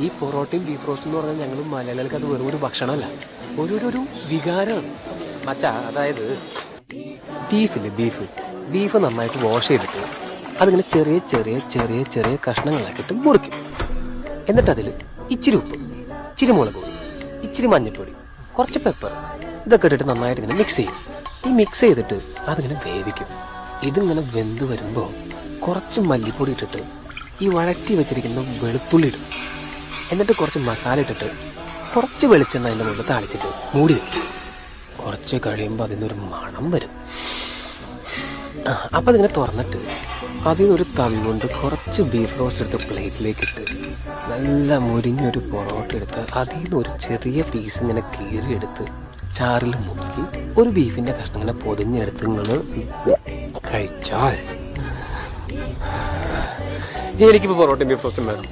ഈ പൊറോട്ടയും beef roast എന്ന് പറഞ്ഞാൽ ഞങ്ങൾ മലയാളികൾക്ക് അത് വെറും ഒരു ഭക്ഷണമല്ല, ഒരു വികാരമാണ് മച്ചാ. അതായത് ബീഫ് നന്നായിട്ട് വാഷ് ചെയ്തിട്ട് അതിങ്ങനെ ചെറിയ ചെറിയ ചെറിയ ചെറിയ കഷ്ണങ്ങളാക്കിയിട്ട് മുറിക്കും. എന്നിട്ട് അതിൽ ഇച്ചിരി ഉപ്പ്, ഇച്ചിരി മുളക് പൊടി, ഇച്ചിരി മഞ്ഞൾപ്പൊടി, കുറച്ച് പെപ്പർ ഇതൊക്കെ ഇട്ടിട്ട് നന്നായിട്ട് ഇങ്ങനെ മിക്സ് ചെയ്യും. ഈ മിക്സ് ചെയ്തിട്ട് അതിങ്ങനെ വേവിക്കും. ഇതിങ്ങനെ വെന്ത് വരുമ്പോൾ കുറച്ച് മല്ലിപ്പൊടി ഇട്ടിട്ട് ഈ വഴറ്റി വെച്ചിരിക്കുന്ന വെളുത്തുള്ളി ഇടും. എന്നിട്ട് കുറച്ച് മസാല ഇട്ടിട്ട് കുറച്ച് വെളിച്ചെണ്ണ അതിൻ്റെ മുകളിൽ താളിച്ചിട്ട് മൂടി വയ്ക്കും. കുറച്ച് കഴിയുമ്പോൾ അതിനൊരു മണം വരും. അപ്പം അതിങ്ങനെ തുറന്നിട്ട് അതിൽ നിന്നൊരു തവി കൊണ്ട് കുറച്ച് ബീഫ് റോസ്റ്റ് എടുത്ത് പ്ലേറ്റിലേക്ക് ഇട്ട് നല്ല മുരിഞ്ഞൊരു പൊറോട്ട എടുത്ത് അതിൽ നിന്ന് ഒരു ചെറിയ പീസ് ഇങ്ങനെ കീറിയെടുത്ത് ചാറിൽ മുക്കി ഒരു ബീഫിൻ്റെ കഷ്ണം ഇങ്ങനെ പൊതിഞ്ഞെടുത്ത് ഇങ്ങനെ കഴിച്ചാൽ എനിക്കിപ്പോൾ പൊറോട്ടയും ബീഫ് റോസ്റ്റും വേണം.